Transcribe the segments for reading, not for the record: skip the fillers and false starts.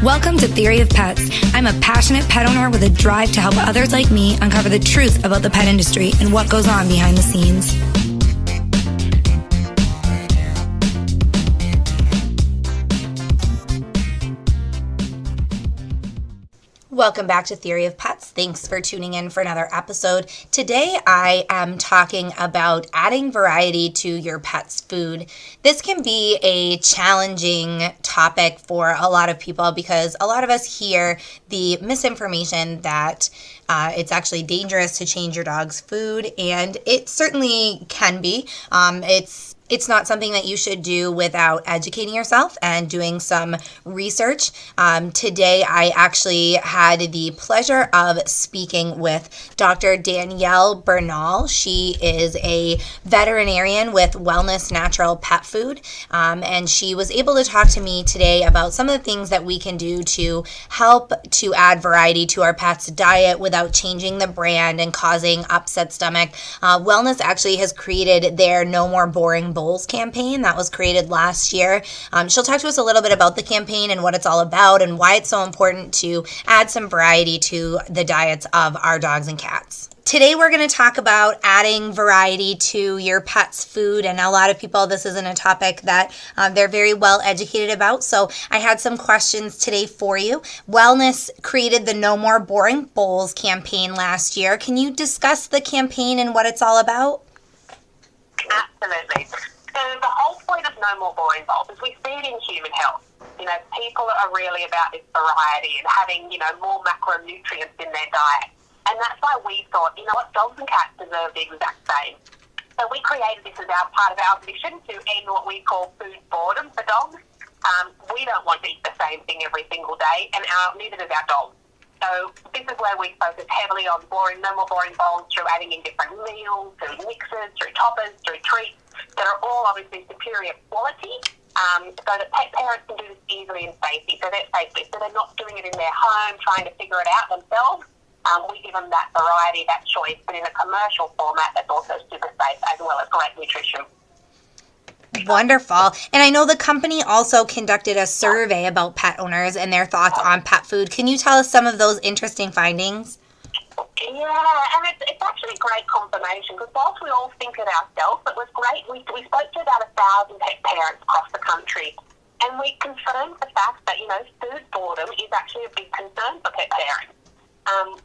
Welcome to Theory of Pets. I'm a passionate pet owner with a drive to help others like me uncover the truth about the pet industry and what goes on behind the scenes. Welcome back to Theory of Pets. Thanks for tuning in for another episode. Today I am talking about adding variety to your pet's food. This can be a challenging topic for a lot of people because a lot of us hear the misinformation that it's actually dangerous to change your dog's food, and it certainly can be. It's not something that you should do without educating yourself and doing some research. Today, I actually had the pleasure of speaking with Dr. Danielle Bernal. She is a veterinarian with Wellness Natural Pet Food, and she was able to talk to me today about some of the things that we can do to help to add variety to our pet's diet without changing the brand and causing upset stomach. Wellness actually has created their No More Boring Bowls campaign that was created last year. She'll talk to us a little bit about the campaign and what it's all about and why it's so important to add some variety to the diets of our dogs and cats. Today we're going to talk about adding variety to your pet's food, and a lot of people, this isn't a topic that they're very well educated about, so I had some questions today for you. Wellness created the No More Boring Bowls campaign last year. Can you discuss the campaign and what it's all about? Absolutely. So the whole point of No More Boring Bowls is we feed in human health. People are really about this variety and having, more macronutrients in their diet. And that's why we thought, dogs and cats deserve the exact same. So we created this as part of our mission to end what we call food boredom for dogs. We don't want to eat the same thing every single day, and neither does our dogs. So this is where we focus heavily on no more boring bowls through adding in different meals, through mixes, through toppers, through treats that are all obviously superior quality, so that pet parents can do this easily and safely. So they're not doing it in their home, trying to figure it out themselves. We give them that variety, that choice, but in a commercial format that's also super safe as well as great nutrition. Wonderful. And I know the company also conducted a survey about pet owners and their thoughts on pet food. Can you tell us some of those interesting findings? Yeah, and it's actually great confirmation because whilst we all think it ourselves, it was great. We spoke to about 1,000 pet parents across the country, and we confirmed the fact that, food boredom is actually a big concern for pet parents.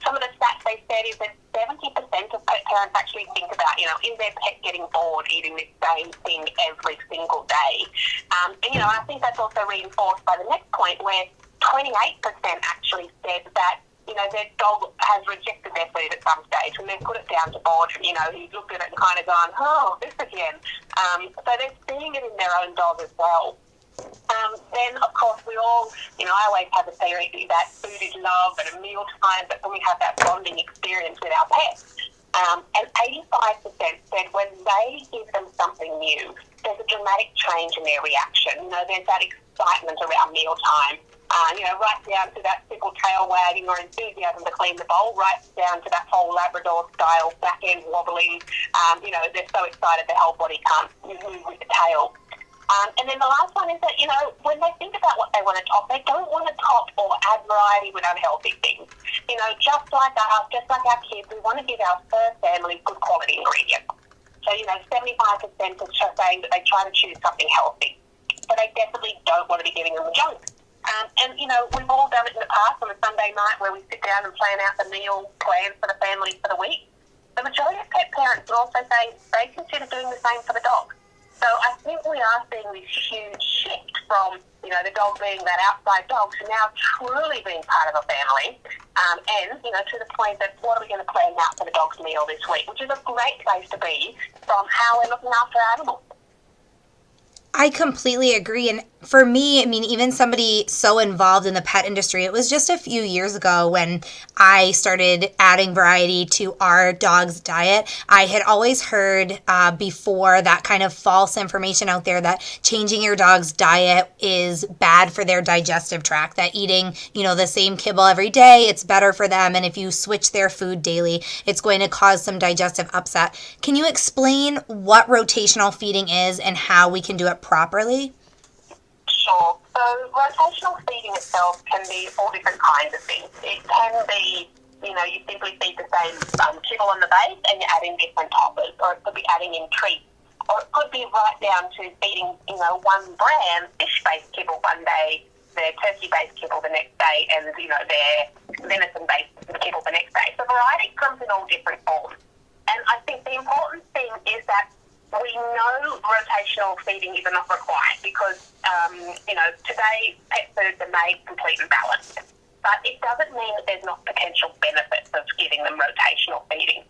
Some of the stats they said is that 70% of pet parents actually think about, is their pet getting bored eating this same thing every single day? And I think that's also reinforced by the next point where 28% actually said that, their dog has rejected their food at some stage and then put it down to boredom. He's looked at it and kind of gone, oh, this again. So they're seeing it in their own dog as well. Then, of course, we all, I always have a theory that food is love and a meal time, but then we have that bonding experience with our pets. And 85% said when they give them something new, there's a dramatic change in their reaction. There's that excitement around mealtime. Right down to that simple tail wagging or enthusiasm to clean the bowl, right down to that whole Labrador-style back end wobbling. They're so excited the whole body can't move with the tail. And then the last one is that, when they think about what they want to top, they don't want to top or add variety with unhealthy things. Just like us, just like our kids, we want to give our fur family good quality ingredients. So, 75% are saying that they try to choose something healthy, but they definitely don't want to be giving them junk. And we've all done it in the past on a Sunday night where we sit down and plan out the meal plans for the family for the week. The majority of pet parents are also saying they consider doing the same for the dog. So I think we are seeing this huge shift from, the dog being that outside dog to now truly being part of a family. And, to the point that what are we going to plan out for the dog's meal this week, which is a great place to be from how we're looking after animals. I completely agree. And for me, even somebody so involved in the pet industry, it was just a few years ago when I started adding variety to our dog's diet. I had always heard before that kind of false information out there that changing your dog's diet is bad for their digestive tract, that eating, the same kibble every day, it's better for them. And if you switch their food daily, it's going to cause some digestive upset. Can you explain what rotational feeding is and how we can do it properly? Sure. So rotational feeding itself can be all different kinds of things. It can be, you simply feed the same kibble on the base and you add in different toppers, or it could be adding in treats, or it could be right down to feeding, one brand fish-based kibble one day, their turkey-based kibble the next day, and, their venison-based kibble the next day. So variety comes in all different forms. And I think the important thing is that we know rotational feeding is not required because, today pet foods are made complete and balanced. But it doesn't mean that there's not potential benefits of giving them rotational feeding.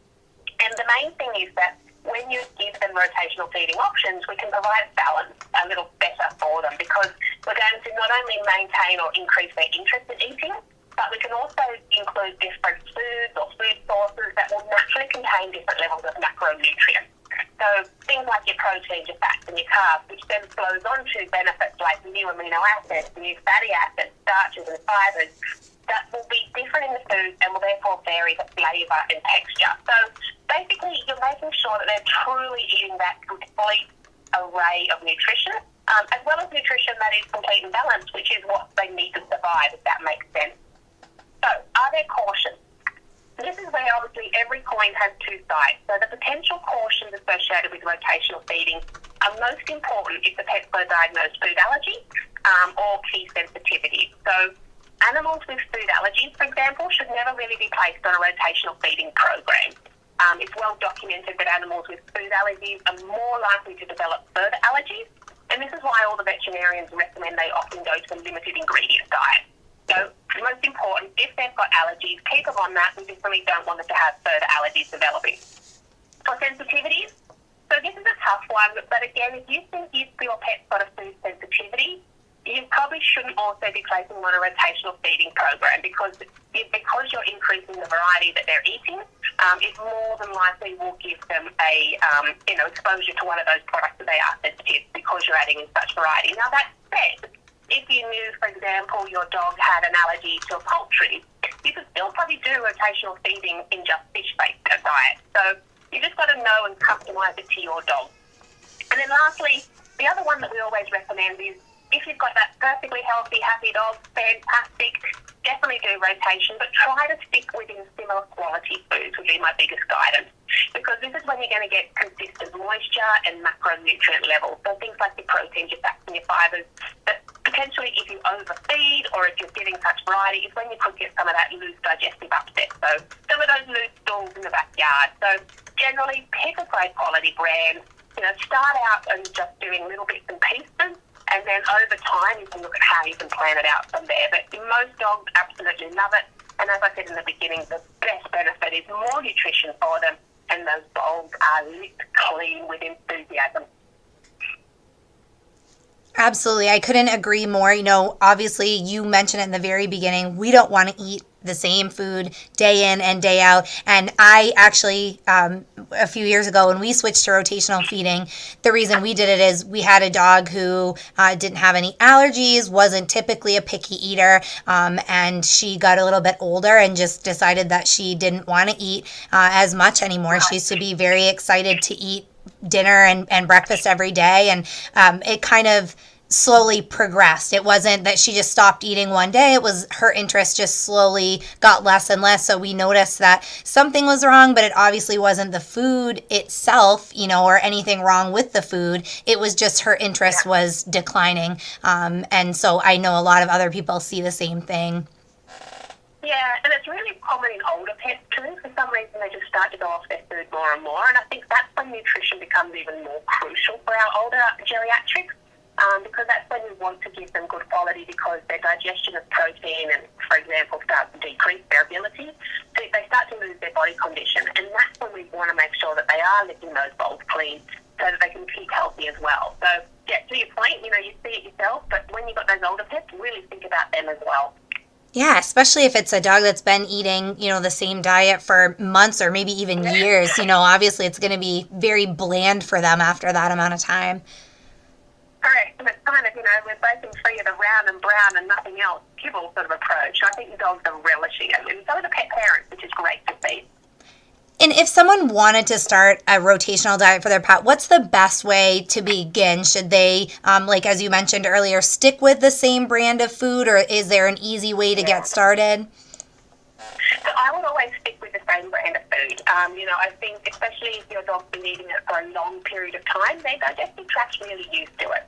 And the main thing is that when you give them rotational feeding options, we can provide balance a little better for them because we're going to not only maintain or increase their interest in eating, but we can also include different foods or food sources that will naturally contain different levels of macronutrients. So things like your proteins, your fats and your carbs, which then flows on to benefits like new amino acids, new fatty acids, starches and fibres that will be different in the food and will therefore vary the flavour and texture. So basically you're making sure that they're truly eating that complete array of nutrition, as well as nutrition that is complete and balanced, which is what they need to survive, if that makes sense. So are there cautions? This is where obviously every coin has two sides. So the potential cautions associated with rotational feeding are most important if the pet's got a diagnosed food allergy or key sensitivity. So animals with food allergies, for example, should never really be placed on a rotational feeding program. It's well documented that animals with food allergies are more likely to develop further allergies, and this is why all the veterinarians recommend they often go to a limited ingredient diet. So most important, if they've got allergies, keep them on that. We definitely don't want them to have further allergies developing. For sensitivities, so this is a tough one, but again, if you think your pet's got a food sensitivity, you probably shouldn't also be placing them on a rotational feeding program because you're increasing the variety that they're eating, it more than likely will give them a exposure to one of those products that they are sensitive because you're adding in such variety. Now that said, if you knew, for example, your dog had an allergy to a poultry, you could still probably do rotational feeding in just fish-based diet. So you just got to know and customise it to your dog. And then lastly, the other one that we always recommend is if you've got that perfectly healthy, happy dog, fantastic, definitely do rotation, but try to stick within similar quality foods would be my biggest guidance. Because this is when you're going to get consistent moisture and macronutrient levels. So things like your proteins, your fats and your fibres. But potentially if you overfeed or if you're giving such variety, it's when you could get some of that loose digestive upset. So some of those loose stools in the backyard. So generally pick a great quality brand. Start out and just doing little bits and pieces. And then over time, you can look at how you can plan it out from there. But most dogs absolutely love it. And as I said in the beginning, the best benefit is more nutrition for them. And those bowls are licked clean with enthusiasm. Absolutely. I couldn't agree more. Obviously you mentioned it in the very beginning, we don't want to eat the same food day in and day out. And I actually, a few years ago when we switched to rotational feeding, the reason we did it is we had a dog who didn't have any allergies, wasn't typically a picky eater, and she got a little bit older and just decided that she didn't want to eat as much anymore. She used to be very excited to eat dinner and breakfast every day, and it kind of slowly progressed. It wasn't that she just stopped eating one day. It was her interest just slowly got less and less. So we noticed that something was wrong, but it obviously wasn't the food itself, or anything wrong with the food. It was just her interest was declining. And so I know a lot of other people see the same thing. Yeah, and it's really common in older pets too. For some reason, they just start to go off their food more and more. And I think that's when nutrition becomes even more crucial for our older geriatrics. Because that's when we want to give them good quality because their digestion of protein and, for example, starts to decrease their ability. So they start to lose their body condition. And that's when we want to make sure that they are licking those bowls clean so that they can keep healthy as well. So, yeah, to your point, you see it yourself, but when you've got those older pets, really think about them as well. Yeah, especially if it's a dog that's been eating, the same diet for months or maybe even years. Obviously it's going to be very bland for them after that amount of time. Correct. And it's kind of, we're breaking free of the round and brown and nothing else kibble sort of approach. I think the dogs are relishing it. And so are the pet parents, which is great to see. And if someone wanted to start a rotational diet for their pet, what's the best way to begin? Should they, like as you mentioned earlier, stick with the same brand of food, or is there an easy way to get started? So I would always stick with the same brand of food. I think especially if your dog's been eating it for a long period of time, their digestive tract's really used to it.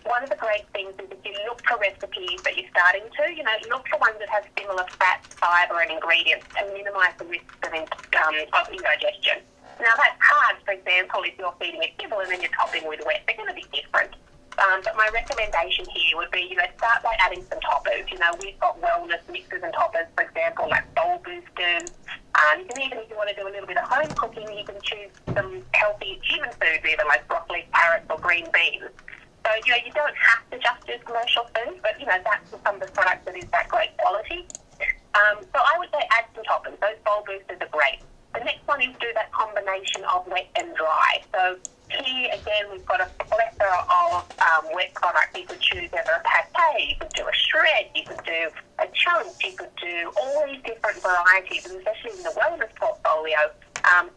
One of the great things is if you look for recipes that you're starting to, look for ones that have similar fat, fibre and ingredients to minimise the risks of indigestion. Now that's hard, for example, if you're feeding a kibble and then you're topping with wet, they're going to be different. But my recommendation here would be, start by adding some toppers. We've got wellness mixes and toppers, for example, like bowl boosters. You can even, if you want to do a little bit of home cooking, you can choose some healthy human foods, even like broccoli, carrots, or green beans. So, you don't have to just do commercial food, but, that's some of the products that is that great quality. So I would say add some toppers. Those bowl boosters are great. The next one is do that combination of wet and dry. So here, again, we've got a plethora of wet products. You could choose either a pate, you could do a shred, you could do a chunk, you could do all these different varieties, and especially in the wellness portfolio,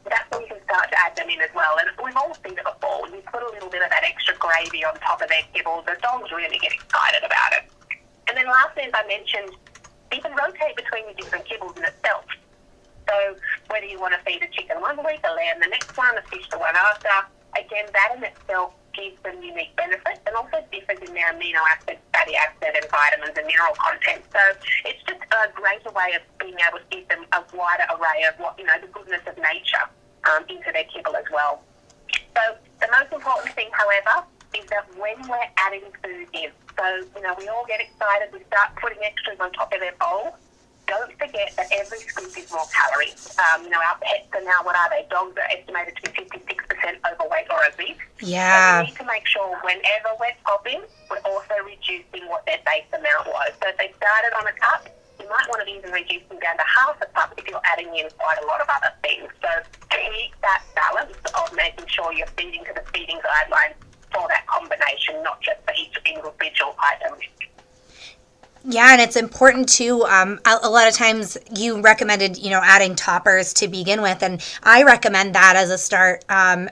that's when you can start to add them in as well. And we've all seen it before. When you put a little bit of that extra gravy on top of their kibble, the dogs really get excited about it. And then lastly, as I mentioned, you can rotate between the different kibbles in itself. So whether you want to feed a chicken one week, a lamb the next one, a fish the one after, again, that in itself gives them unique benefits and also differs in their amino acid, fatty acid and vitamins and mineral content. So it's just a greater way of being able to give them a wider array of what, the goodness of nature into their kibble as well. So the most important thing, however, is that when we're adding food in, so, we all get excited, we start putting extras on top of their bowl. Don't forget that every scoop is more calories. Our pets are now, what are they? Dogs are estimated to be 56% overweight or obese. Yeah. So we need to make sure whenever we're topping, we're also reducing what their base amount was. So if they started on a cup, you might want to even reduce them down to half a cup if you're adding in quite a lot of other things. So keep that balance of making sure you're feeding to the feeding guidelines for that combination, not just for each individual item. Yeah, and it's important too. A lot of times you recommended, adding toppers to begin with, and I recommend that as a start.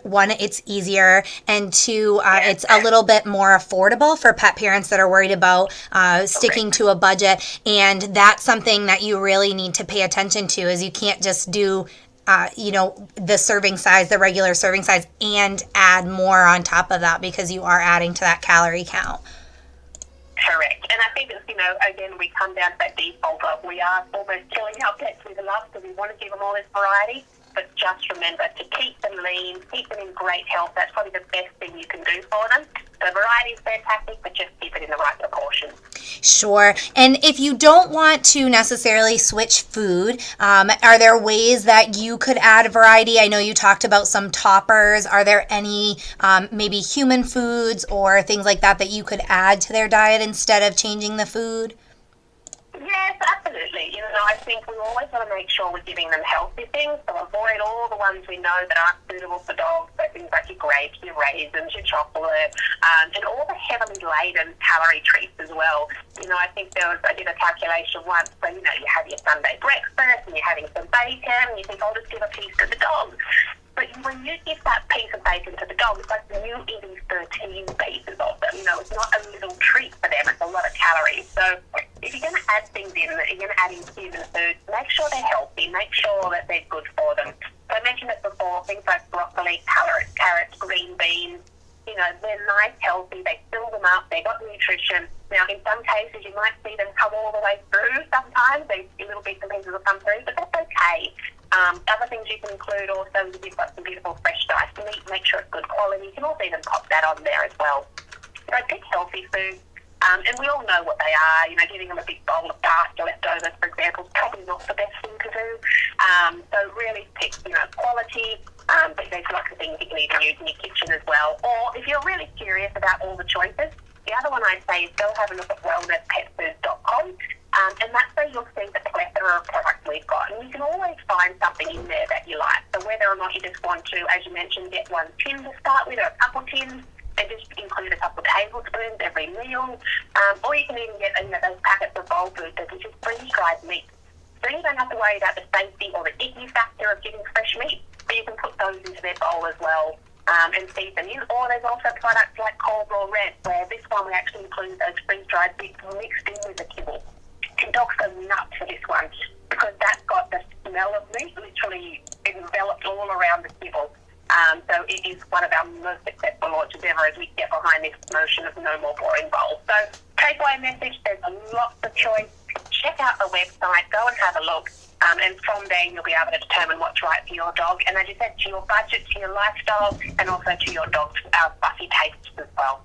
One, it's easier, and two, it's a little bit more affordable for pet parents that are worried about sticking to a budget, and that's something that you really need to pay attention to. Is you can't just do the serving size, the regular serving size, and add more on top of that because you are adding to that calorie count. Correct. And I think it's, again, we come down to that default of we are almost killing our pets with love because we want to give them all this variety. But just remember to keep them lean, keep them in great health. That's probably the best thing you can do for them. The variety is fantastic, but just keep it in the right proportion. Sure. And if you don't want to necessarily switch food, are there ways that you could add variety? I know you talked about some toppers. Are there any maybe human foods or things like that you could add to their diet instead of changing the food? Yes, absolutely. I think we always want to make sure we're giving them healthy things, so avoid all the ones we know that aren't suitable for dogs, so things like your grapes, your raisins, your chocolate, and all the heavily laden calorie treats as well. I think I did a calculation once, so, you have your Sunday breakfast and you're having some bacon and you think, I'll just give a piece to the dog. But when you give that piece of bacon to the dog, it's like you eating 13 pieces of them. It's not a little treat for them. It's a lot of calories. So if you're going to add things in, you're going to add in human food, make sure they're healthy. Make sure that they're good for them. So I mentioned it before, things like broccoli, carrots, green beans, they're nice, healthy. They fill them up. They've got nutrition. Now, in some cases, you might see them come all the way through sometimes. Little bits and pieces will come through, but that's okay. Other things you can include also is if you've got some beautiful fresh diced meat, make sure it's good quality. You can also even pop that on there as well. So pick healthy food. And we all know what they are. Giving them a big bowl of pasta leftovers, for example, is probably not the best thing to do. So really pick, quality. But there's lots of things you can even use in your kitchen as well. Or if you're really curious about all the choices, the other one I'd say is go have a look at wellnesspetfoods.com. And that's where you'll see the plethora of products we've got. And you can always find something in there that you like. So whether or not you just want to, as you mentioned, get one tin to start with or a couple tins, and just include a couple of tablespoons every meal. Or you can even get those packets of bowl boosters, which is freeze-dried meat. So you don't have to worry about the safety or the icky factor of getting fresh meat. But you can put those into their bowl as well and feed them in. Or there's also products like Cold Raw Red, where this one we actually include those freeze-dried bits mixed in with the kibble. And dogs go nuts for this one because that's got the smell of meat literally enveloped all around the kibble. So it is one of our most successful launches ever as we get behind this notion of no more boring bowls. So takeaway message, there's lots of choice. Check out the website, go and have a look. And from there, you'll be able to determine what's right for your dog. And as you said, to your budget, to your lifestyle, and also to your dog's fussy tastes as well.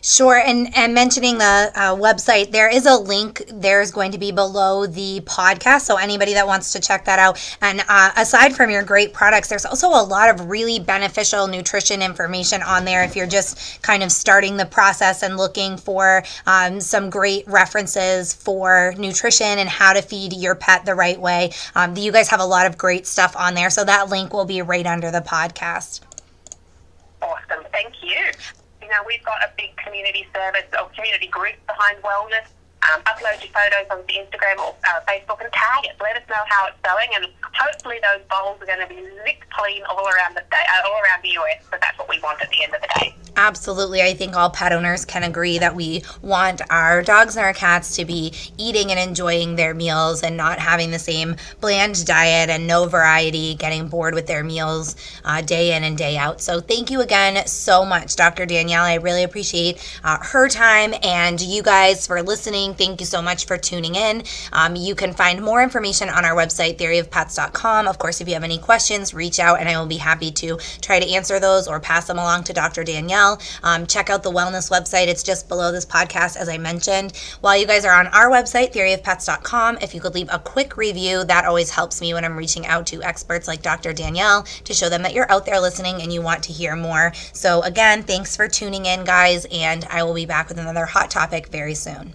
Sure, and mentioning the website, there is a link there's going to be below the podcast, so anybody that wants to check that out. And aside from your great products, there's also a lot of really beneficial nutrition information on there if you're just kind of starting the process and looking for some great references for nutrition and how to feed your pet the right way. You guys have a lot of great stuff on there, so that link will be right under the podcast. Awesome, thank you. You know, we've got a big community service or community group behind wellness. Upload your photos onto Instagram or Facebook and tag it. Let us know how it's going, and hopefully those bowls are going to be licked clean all around the US. But that's what we want at the end of the day. Absolutely. I think all pet owners can agree that we want our dogs and our cats to be eating and enjoying their meals and not having the same bland diet and no variety, getting bored with their meals day in and day out. So thank you again so much, Dr. Danielle. I really appreciate her time, and you guys for listening. Thank you so much for tuning in. You can find more information on our website, theoryofpets.com. Of course, if you have any questions, reach out and I will be happy to try to answer those or pass them along to Dr. Danielle. Check out the wellness website. It's just below this podcast, as I mentioned. While you guys are on our website, theoryofpets.com, if you could leave a quick review, that always helps me when I'm reaching out to experts like Dr. Danielle to show them that you're out there listening and you want to hear more. So again, thanks for tuning in, guys, and I will be back with another hot topic very soon.